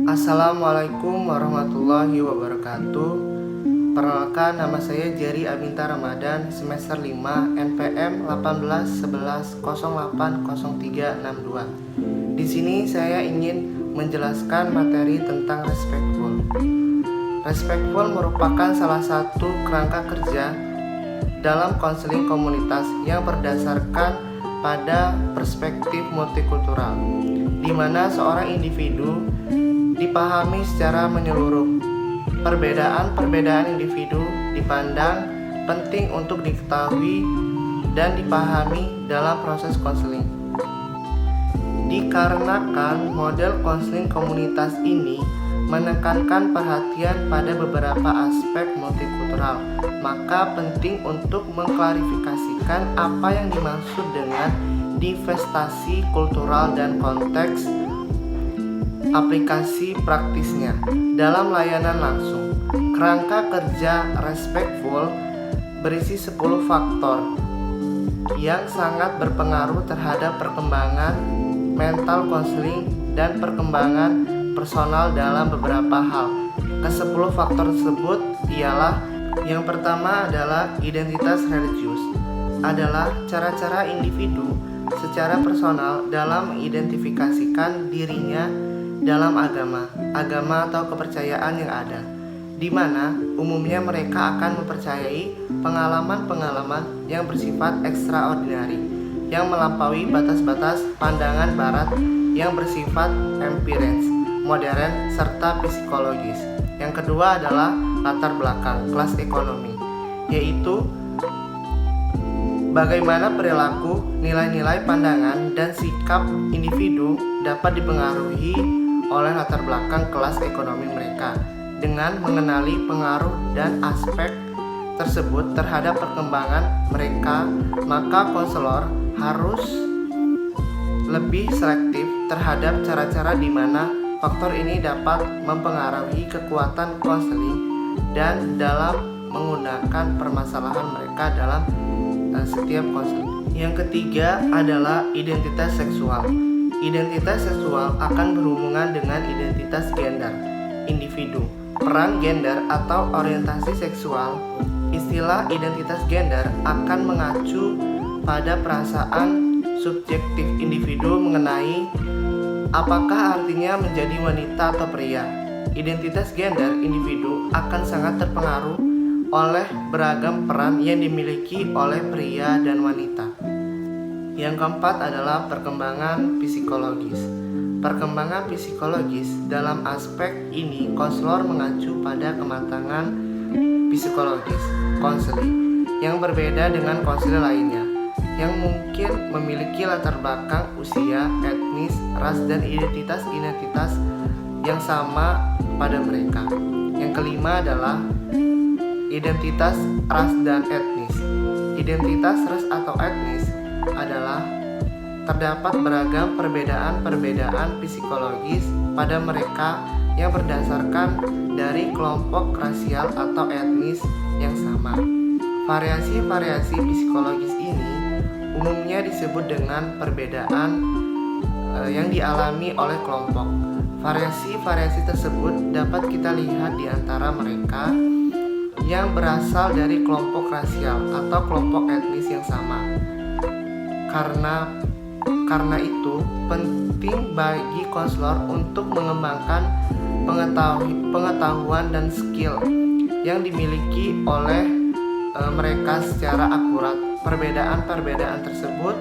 Assalamualaikum warahmatullahi wabarakatuh. Perkenalkan, nama saya Jerry Abinta Ramadan, semester 5, NPM 1811080362. Di sini saya ingin menjelaskan materi tentang respectful. Respectful merupakan salah satu kerangka kerja dalam konseling komunitas yang berdasarkan pada perspektif multikultural, di mana seorang individu dipahami secara menyeluruh. Perbedaan-perbedaan individu dipandang penting untuk diketahui dan dipahami dalam proses konseling. Dikarenakan model konseling komunitas ini menekankan perhatian pada beberapa aspek multikultural, maka penting untuk mengklarifikasikan apa yang dimaksud dengan divestasi kultural dan konteks aplikasi praktisnya dalam layanan langsung. Kerangka kerja respectful berisi 10 faktor yang sangat berpengaruh terhadap perkembangan mental konseling dan perkembangan personal dalam beberapa hal. Ke-10 faktor tersebut ialah: yang pertama adalah identitas religius, adalah cara-cara individu secara personal dalam mengidentifikasikan dirinya dalam agama atau kepercayaan yang ada, di mana umumnya mereka akan mempercayai pengalaman-pengalaman yang bersifat ekstraordinari yang melampaui batas-batas pandangan barat yang bersifat empiris, modern, serta psikologis. Yang kedua adalah latar belakang kelas ekonomi, yaitu bagaimana perilaku, nilai-nilai, pandangan, dan sikap individu dapat dipengaruhi oleh latar belakang kelas ekonomi mereka. Dengan mengenali pengaruh dan aspek tersebut terhadap perkembangan mereka, maka konselor harus lebih selektif terhadap cara-cara di mana faktor ini dapat mempengaruhi kekuatan konseling dan dalam menggunakan permasalahan mereka dalam setiap konseling. Yang ketiga adalah identitas seksual. Identitas seksual akan berhubungan dengan identitas gender individu. Peran gender atau orientasi seksual. Istilah identitas gender akan mengacu pada perasaan subjektif individu mengenai apakah artinya menjadi wanita atau pria. Identitas gender individu akan sangat terpengaruh oleh beragam peran yang dimiliki oleh pria dan wanita. Yang keempat adalah perkembangan psikologis. Perkembangan psikologis dalam aspek ini konselor mengacu pada kematangan psikologis konseling yang berbeda dengan konseling lainnya yang mungkin memiliki latar belakang usia, etnis, ras, dan identitas yang sama pada mereka. Yang kelima adalah identitas ras dan etnis. Identitas ras atau etnis adalah terdapat beragam perbedaan psikologis pada mereka yang berdasarkan dari kelompok rasial atau etnis yang sama. Variasi-variasi psikologis ini umumnya disebut dengan perbedaan yang dialami oleh kelompok. Variasi-variasi tersebut dapat kita lihat di antara mereka yang berasal dari kelompok rasial atau kelompok etnis yang sama. Karena itu penting bagi konselor untuk mengembangkan pengetahuan dan skill yang dimiliki oleh mereka secara akurat perbedaan tersebut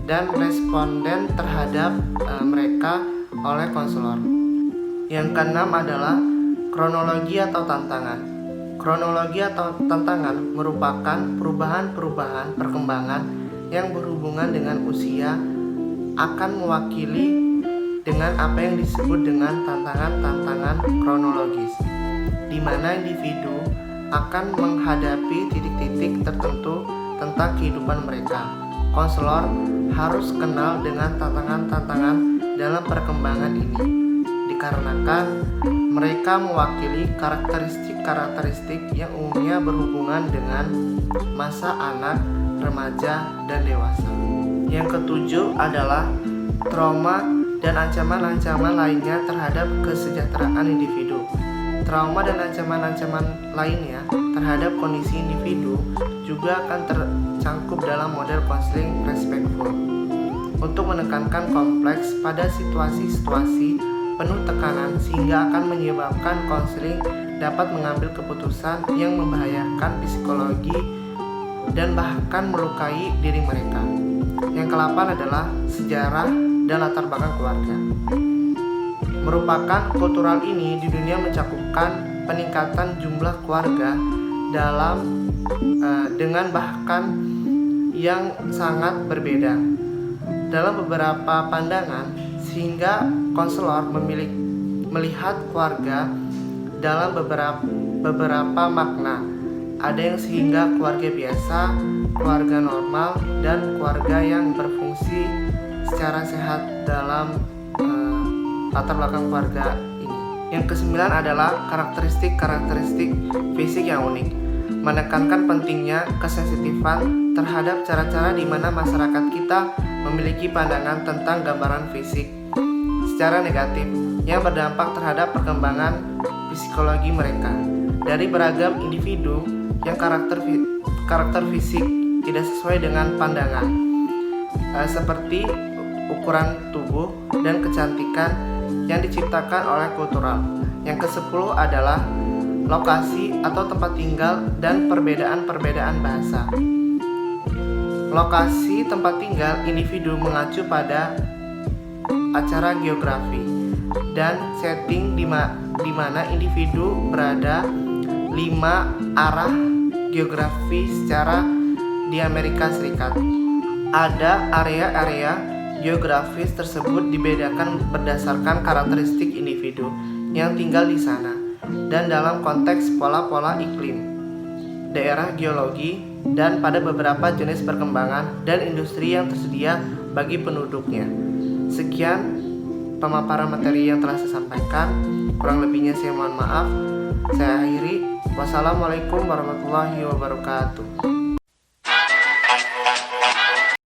dan responden terhadap mereka oleh konselor. Yang keenam adalah kronologi atau tantangan. Kronologi atau tantangan merupakan perubahan perkembangan yang berhubungan dengan usia akan mewakili dengan apa yang disebut dengan tantangan kronologis, di mana individu akan menghadapi titik-titik tertentu tentang kehidupan mereka. Konselor harus kenal dengan tantangan-tantangan dalam perkembangan ini, dikarenakan mereka mewakili karakteristik yang umumnya berhubungan dengan masa anak, remaja, dan dewasa. Yang ketujuh adalah trauma dan ancaman-ancaman lainnya terhadap kesejahteraan individu. Trauma dan ancaman-ancaman lainnya terhadap kondisi individu juga akan tercangkup dalam model konseling respectful untuk menekankan kompleks pada situasi-situasi penuh tekanan sehingga akan menyebabkan konseling dapat mengambil keputusan yang membahayakan psikologi dan bahkan melukai diri mereka. Yang ke-8 adalah sejarah dan latar belakang keluarga. Merupakan kultural ini di dunia mencakupkan peningkatan jumlah keluarga dengan bahkan yang sangat berbeda dalam beberapa pandangan, sehingga konselor melihat keluarga dalam beberapa makna. Ada yang sehingga keluarga biasa, keluarga normal, dan keluarga yang berfungsi secara sehat dalam latar belakang keluarga ini. Yang ke-9 adalah karakteristik fisik yang unik, menekankan pentingnya kesensitifan terhadap cara-cara di mana masyarakat kita memiliki pandangan tentang gambaran fisik secara negatif yang berdampak terhadap perkembangan psikologi mereka. Dari beragam individu yang karakter fisik tidak sesuai dengan pandangan, seperti ukuran tubuh dan kecantikan yang diciptakan oleh kultural. Yang ke-10 adalah lokasi atau tempat tinggal dan perbedaan-perbedaan bahasa. Lokasi tempat tinggal individu mengacu pada acara geografi dan setting di mana individu berada. 5 arah geografi secara di Amerika Serikat. Ada area-area geografis tersebut dibedakan berdasarkan karakteristik individu yang tinggal di sana dan dalam konteks pola-pola iklim, daerah geologi, dan pada beberapa jenis perkembangan dan industri yang tersedia bagi penduduknya. Sekian pemaparan materi yang telah saya sampaikan. Kurang lebihnya saya mohon maaf. Saya akhiri. Wassalamualaikum warahmatullahi wabarakatuh.